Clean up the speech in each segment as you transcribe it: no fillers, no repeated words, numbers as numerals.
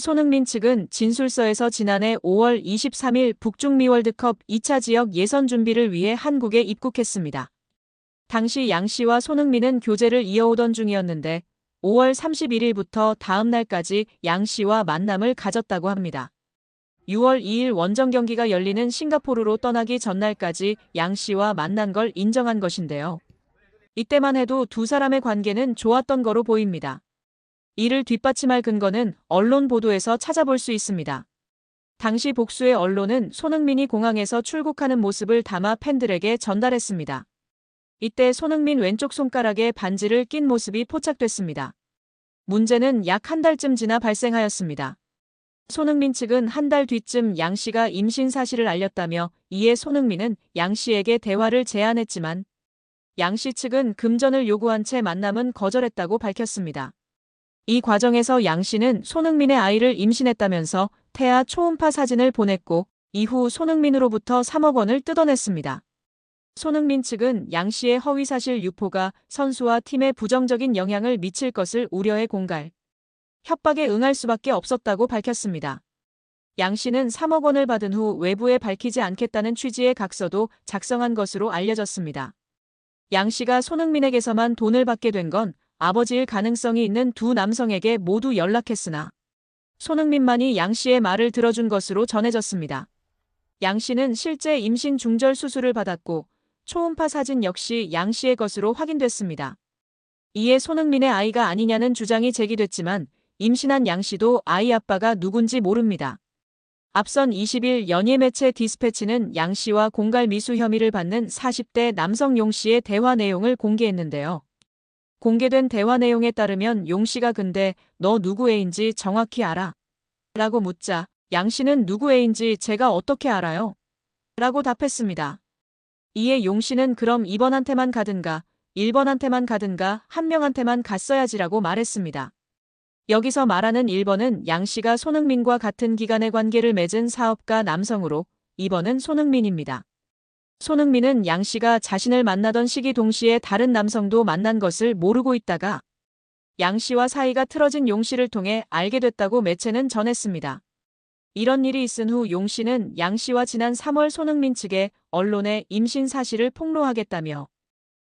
손흥민 측은 진술서에서 지난해 5월 23일 북중미 월드컵 2차 지역 예선 준비를 위해 한국에 입국했습니다. 당시 양 씨와 손흥민은 교제를 이어오던 중이었는데 5월 31일부터 다음 날까지 양 씨와 만남을 가졌다고 합니다. 6월 2일 원정 경기가 열리는 싱가포르로 떠나기 전날까지 양 씨와 만난 걸 인정한 것인데요. 이때만 해도 두 사람의 관계는 좋았던 거로 보입니다. 이를 뒷받침할 근거는 언론 보도에서 찾아볼 수 있습니다. 당시 복수의 언론은 손흥민이 공항에서 출국하는 모습을 담아 팬들에게 전달했습니다. 이때 손흥민 왼쪽 손가락에 반지를 낀 모습이 포착됐습니다. 문제는 약 한 달쯤 지나 발생하였습니다. 손흥민 측은 한 달 뒤쯤 양 씨가 임신 사실을 알렸다며 이에 손흥민은 양 씨에게 대화를 제안했지만 양 씨 측은 금전을 요구한 채 만남은 거절했다고 밝혔습니다. 이 과정에서 양 씨는 손흥민의 아이를 임신했다면서 태아 초음파 사진을 보냈고 이후 손흥민으로부터 3억 원을 뜯어냈습니다. 손흥민 측은 양 씨의 허위사실 유포가 선수와 팀에 부정적인 영향을 미칠 것을 우려해 공갈, 협박에 응할 수밖에 없었다고 밝혔습니다. 양 씨는 3억 원을 받은 후 외부에 밝히지 않겠다는 취지의 각서도 작성한 것으로 알려졌습니다. 양 씨가 손흥민에게서만 돈을 받게 된 건 아버지일 가능성이 있는 두 남성에게 모두 연락했으나 손흥민만이 양 씨의 말을 들어준 것으로 전해졌습니다. 양 씨는 실제 임신 중절 수술을 받았고 초음파 사진 역시 양 씨의 것으로 확인됐습니다. 이에 손흥민의 아이가 아니냐는 주장이 제기됐지만 임신한 양 씨도 아이 아빠가 누군지 모릅니다. 앞선 20일 연예 매체 디스패치는 양 씨와 공갈 미수 혐의를 받는 40대 남성 용 씨의 대화 내용을 공개했는데요. 공개된 대화 내용에 따르면 용 씨가 근데 너 누구 애인지 정확히 알아? 라고 묻자 양 씨는 누구 애인지 제가 어떻게 알아요? 라고 답했습니다. 이에 용 씨는 그럼 2번한테만 가든가 1번한테만 가든가 한 명한테만 갔어야지라고 말했습니다. 여기서 말하는 1번은 양 씨가 손흥민과 같은 기간의 관계를 맺은 사업가 남성으로 2번은 손흥민입니다. 손흥민은 양 씨가 자신을 만나던 시기 동시에 다른 남성도 만난 것을 모르고 있다가 양 씨와 사이가 틀어진 용 씨를 통해 알게 됐다고 매체는 전했습니다. 이런 일이 있은 후 용 씨는 양 씨와 지난 3월 손흥민 측에 언론에 임신 사실을 폭로하겠다며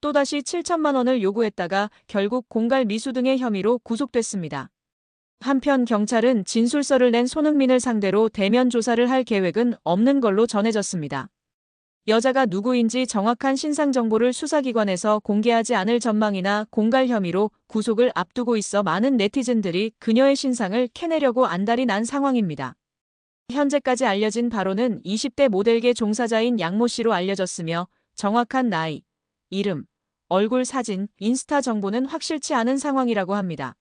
또다시 7천만 원을 요구했다가 결국 공갈 미수 등의 혐의로 구속됐습니다. 한편 경찰은 진술서를 낸 손흥민을 상대로 대면 조사를 할 계획은 없는 걸로 전해졌습니다. 여자가 누구인지 정확한 신상 정보를 수사기관에서 공개하지 않을 전망이나 공갈 혐의로 구속을 앞두고 있어 많은 네티즌들이 그녀의 신상을 캐내려고 안달이 난 상황입니다. 현재까지 알려진 바로는 20대 모델계 종사자인 양모 씨로 알려졌으며 정확한 나이, 이름, 얼굴 사진, 인스타 정보는 확실치 않은 상황이라고 합니다.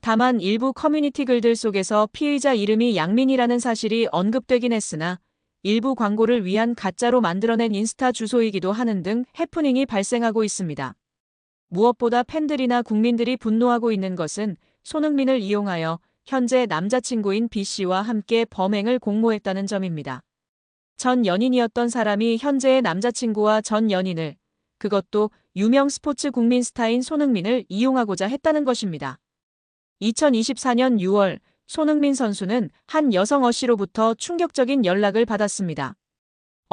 다만 일부 커뮤니티 글들 속에서 피의자 이름이 양민이라는 사실이 언급되긴 했으나 일부 광고를 위한 가짜로 만들어낸 인스타 주소이기도 하는 등 해프닝이 발생하고 있습니다. 무엇보다 팬들이나 국민들이 분노하고 있는 것은 손흥민을 이용하여 현재 남자친구인 B씨와 함께 범행을 공모했다는 점입니다. 전 연인이었던 사람이 현재의 남자친구와 전 연인을, 그것도 유명 스포츠 국민 스타인 손흥민을 이용하고자 했다는 것입니다. 2024년 6월 손흥민 선수는 한 여성 씨로부터 충격적인 연락을 받았습니다.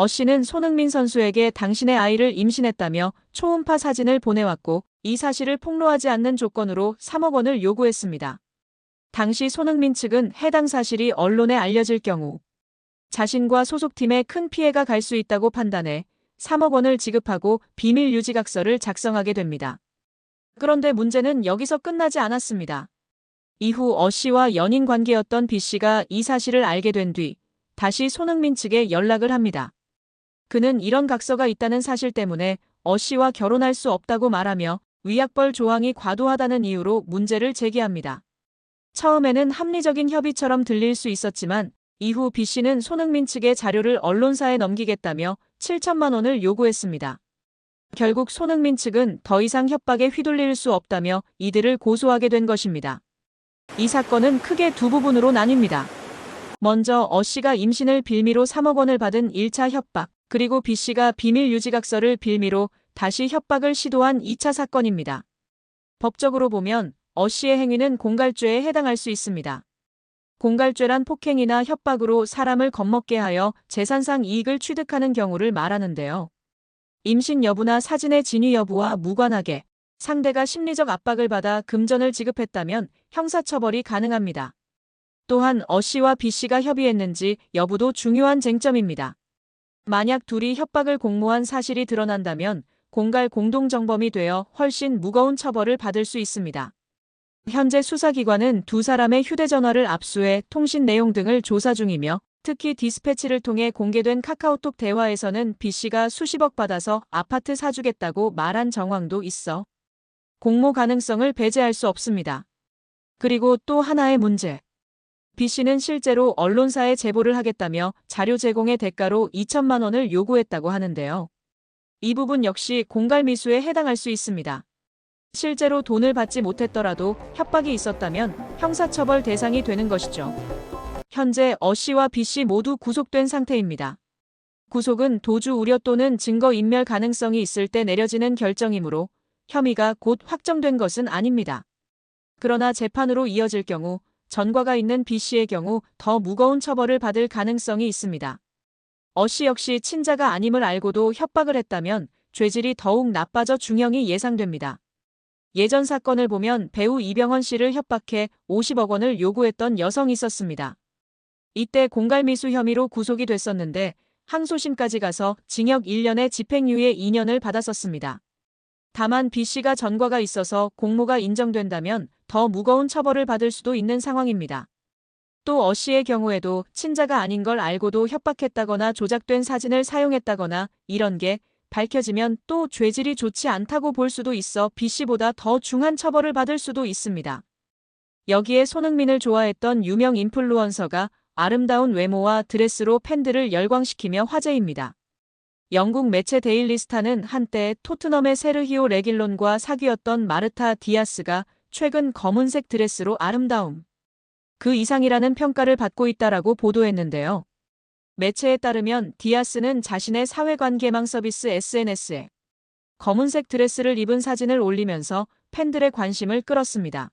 씨는 손흥민 선수에게 당신의 아이를 임신했다며 초음파 사진을 보내왔고 이 사실을 폭로하지 않는 조건으로 3억 원을 요구했습니다. 당시 손흥민 측은 해당 사실이 언론에 알려질 경우 자신과 소속팀에 큰 피해가 갈 수 있다고 판단해 3억 원을 지급하고 비밀 유지각서를 작성하게 됩니다. 그런데 문제는 여기서 끝나지 않았습니다. 이후 씨와 연인 관계였던 B씨가 이 사실을 알게 된 뒤 다시 손흥민 측에 연락을 합니다. 그는 이런 각서가 있다는 사실 때문에 씨와 결혼할 수 없다고 말하며 위약벌 조항이 과도하다는 이유로 문제를 제기합니다. 처음에는 합리적인 협의처럼 들릴 수 있었지만 이후 B씨는 손흥민 측의 자료를 언론사에 넘기겠다며 7천만 원을 요구했습니다. 결국 손흥민 측은 더 이상 협박에 휘둘릴 수 없다며 이들을 고소하게 된 것입니다. 이 사건은 크게 두 부분으로 나뉩니다. 먼저 씨가 임신을 빌미로 3억 원을 받은 1차 협박, 그리고 B씨가 비밀 유지각서를 빌미로 다시 협박을 시도한 2차 사건입니다. 법적으로 보면 씨의 행위는 공갈죄에 해당할 수 있습니다. 공갈죄란 폭행이나 협박으로 사람을 겁먹게 하여 재산상 이익을 취득하는 경우를 말하는데요. 임신 여부나 사진의 진위 여부와 무관하게 상대가 심리적 압박을 받아 금전을 지급했다면 형사처벌이 가능합니다. 또한 A씨와 B씨가 협의했는지 여부도 중요한 쟁점입니다. 만약 둘이 협박을 공모한 사실이 드러난다면 공갈 공동정범이 되어 훨씬 무거운 처벌을 받을 수 있습니다. 현재 수사기관은 두 사람의 휴대전화를 압수해 통신 내용 등을 조사 중이며 특히 디스패치를 통해 공개된 카카오톡 대화에서는 B씨가 수십억 받아서 아파트 사주겠다고 말한 정황도 있어 공모 가능성을 배제할 수 없습니다. 그리고 또 하나의 문제. B씨는 실제로 언론사에 제보를 하겠다며 자료 제공의 대가로 2천만 원을 요구했다고 하는데요. 이 부분 역시 공갈미수에 해당할 수 있습니다. 실제로 돈을 받지 못했더라도 협박이 있었다면 형사처벌 대상이 되는 것이죠. 현재 A씨와 B씨 모두 구속된 상태입니다. 구속은 도주 우려 또는 증거인멸 가능성이 있을 때 내려지는 결정이므로 혐의가 곧 확정된 것은 아닙니다. 그러나 재판으로 이어질 경우 전과가 있는 B씨의 경우 더 무거운 처벌을 받을 가능성이 있습니다. A씨 역시 친자가 아님을 알고도 협박을 했다면 죄질이 더욱 나빠져 중형이 예상됩니다. 예전 사건을 보면 배우 이병헌 씨를 협박해 50억 원을 요구했던 여성이 있었습니다. 이때 공갈미수 혐의로 구속이 됐었는데 항소심까지 가서 징역 1년에 집행유예 2년을 받았었습니다. 다만 B씨가 전과가 있어서 공모가 인정된다면 더 무거운 처벌을 받을 수도 있는 상황입니다. 또 A씨의 경우에도 친자가 아닌 걸 알고도 협박했다거나 조작된 사진을 사용했다거나 이런 게 밝혀지면 또 죄질이 좋지 않다고 볼 수도 있어 B씨보다 더 중한 처벌을 받을 수도 있습니다. 여기에 손흥민을 좋아했던 유명 인플루언서가 아름다운 외모와 드레스로 팬들을 열광시키며 화제입니다. 영국 매체 데일리 스타는 한때 토트넘의 세르히오 레길론과 사귀었던 마르타 디아스가 최근 검은색 드레스로 아름다움 그 이상이라는 평가를 받고 있다라고 보도했는데요. 매체에 따르면 디아스는 자신의 사회관계망 서비스 SNS에 검은색 드레스를 입은 사진을 올리면서 팬들의 관심을 끌었습니다.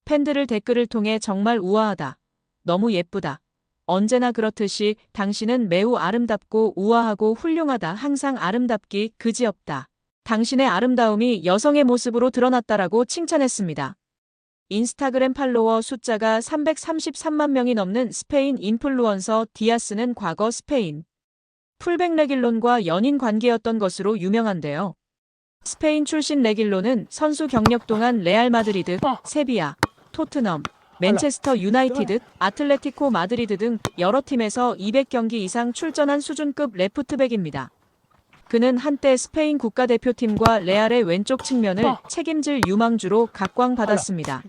팬들을 댓글을 통해 정말 우아하다. 너무 예쁘다. 언제나 그렇듯이 당신은 매우 아름답고 우아하고 훌륭하다. 항상 아름답기 그지없다. 당신의 아름다움이 여성의 모습으로 드러났다라고 칭찬했습니다. 인스타그램 팔로워 숫자가 333만 명이 넘는 스페인 인플루언서 디아스는 과거 스페인 풀백 레길론과 연인 관계였던 것으로 유명한데요. 스페인 출신 레길론은 선수 경력 동안 레알 마드리드, 세비야, 토트넘, 맨체스터 유나이티드, 아틀레티코 마드리드 등 여러 팀에서 200경기 이상 출전한 수준급 레프트백입니다. 그는 한때 스페인 국가대표팀과 레알의 왼쪽 측면을 책임질 유망주로 각광받았습니다.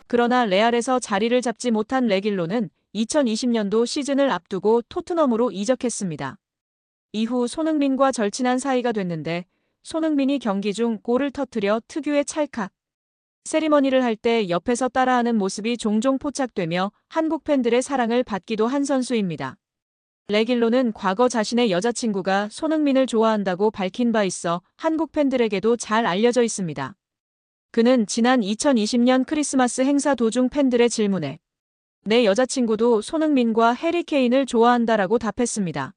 그러나 레알에서 자리를 잡지 못한 레길론은 2020년도 시즌을 앞두고 토트넘으로 이적했습니다. 이후 손흥민과 절친한 사이가 됐는데 손흥민이 경기 중 골을 터뜨려 특유의 찰칵 세리머니를 할 때 옆에서 따라하는 모습이 종종 포착되며 한국 팬들의 사랑을 받기도 한 선수입니다. 레길론은 과거 자신의 여자친구가 손흥민을 좋아한다고 밝힌 바 있어 한국 팬들에게도 잘 알려져 있습니다. 그는 지난 2020년 크리스마스 행사 도중 팬들의 질문에 내 여자친구도 손흥민과 해리 케인을 좋아한다라고 답했습니다.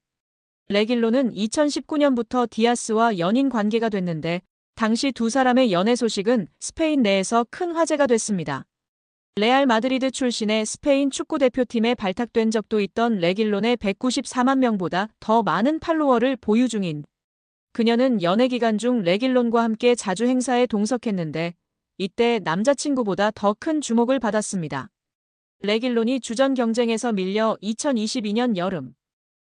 레길론은 2019년부터 디아스와 연인 관계가 됐는데 당시 두 사람의 연애 소식은 스페인 내에서 큰 화제가 됐습니다. 레알 마드리드 출신의 스페인 축구대표팀에 발탁된 적도 있던 레길론의 194만 명보다 더 많은 팔로워를 보유 중인 그녀는 연애 기간 중 레길론과 함께 자주 행사에 동석했는데 이때 남자친구보다 더 큰 주목을 받았습니다. 레길론이 주전 경쟁에서 밀려 2022년 여름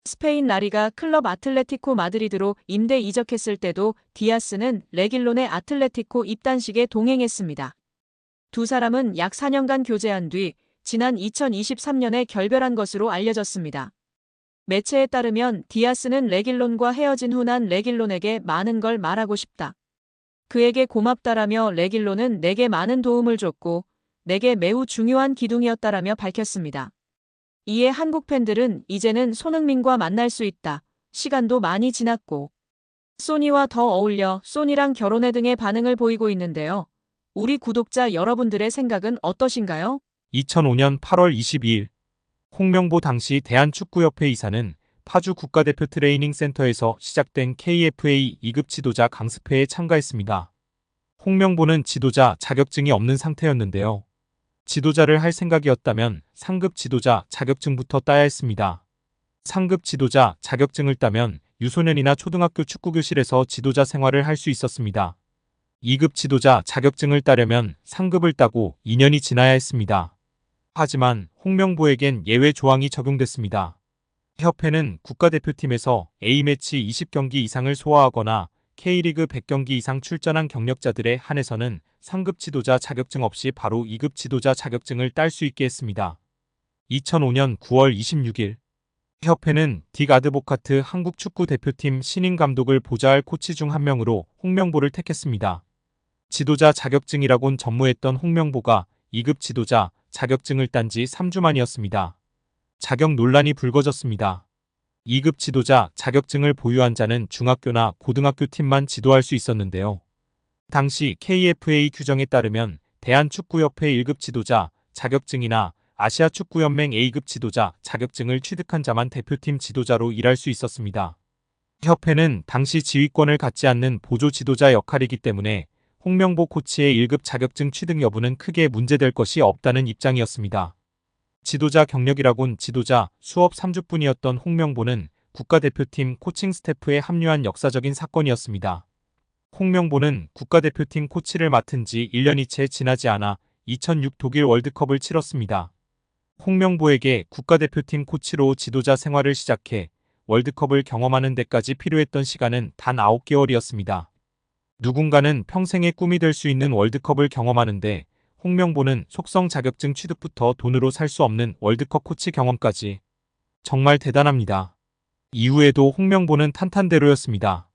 스페인 라리가 클럽 아틀레티코 마드리드로 임대 이적했을 때도 디아스는 레길론의 아틀레티코 입단식에 동행했습니다. 두 사람은 약 4년간 교제한 뒤 지난 2023년에 결별한 것으로 알려졌습니다. 매체에 따르면 디아스는 레길론과 헤어진 후 난 레길론에게 많은 걸 말하고 싶다. 그에게 고맙다라며 레길론은 내게 많은 도움을 줬고 내게 매우 중요한 기둥이었다라며 밝혔습니다. 이에 한국 팬들은 이제는 손흥민과 만날 수 있다. 시간도 많이 지났고 소니와 더 어울려 소니랑 결혼해 등의 반응을 보이고 있는데요. 우리 구독자 여러분들의 생각은 어떠신가요? 2005년 8월 22일 홍명보 당시 대한축구협회 이사는 파주 국가대표 트레이닝 센터에서 시작된 KFA 2급 지도자 강습회에 참가했습니다. 홍명보는 지도자 자격증이 없는 상태였는데요. 지도자를 할 생각이었다면 상급 지도자 자격증부터 따야 했습니다. 상급 지도자 자격증을 따면 유소년이나 초등학교 축구교실에서 지도자 생활을 할 수 있었습니다. 2급 지도자 자격증을 따려면 상급을 따고 2년이 지나야 했습니다. 하지만 홍명보에겐 예외 조항이 적용됐습니다. 협회는 국가대표팀에서 A매치 20경기 이상을 소화하거나 K리그 100경기 이상 출전한 경력자들에 한해서는 상급 지도자 자격증 없이 바로 2급 지도자 자격증을 딸 수 있게 했습니다. 2005년 9월 26일 협회는 딕 아드보카트 한국 축구 대표팀 신인 감독을 보좌할 코치 중 한 명으로 홍명보를 택했습니다. 지도자 자격증이라곤 전무했던 홍명보가 2급 지도자 자격증을 딴 지 3주 만이었습니다. 자격 논란이 불거졌습니다. 2급 지도자 자격증을 보유한 자는 중학교나 고등학교 팀만 지도할 수 있었는데요. 당시 KFA 규정에 따르면 대한축구협회 1급 지도자 자격증이나 아시아축구연맹 A급 지도자 자격증을 취득한 자만 대표팀 지도자로 일할 수 있었습니다. 협회는 당시 지휘권을 갖지 않는 보조 지도자 역할이기 때문에 홍명보 코치의 1급 자격증 취득 여부는 크게 문제될 것이 없다는 입장이었습니다. 지도자 경력이라곤 지도자 수업 3주뿐이었던 홍명보는 국가대표팀 코칭 스태프에 합류한 역사적인 사건이었습니다. 홍명보는 국가대표팀 코치를 맡은 지 1년이 채 지나지 않아 2006 독일 월드컵을 치렀습니다. 홍명보에게 국가대표팀 코치로 지도자 생활을 시작해 월드컵을 경험하는 데까지 필요했던 시간은 단 9개월이었습니다. 누군가는 평생의 꿈이 될 수 있는 월드컵을 경험하는데 홍명보는 속성 자격증 취득부터 돈으로 살 수 없는 월드컵 코치 경험까지 정말 대단합니다. 이후에도 홍명보는 탄탄대로였습니다.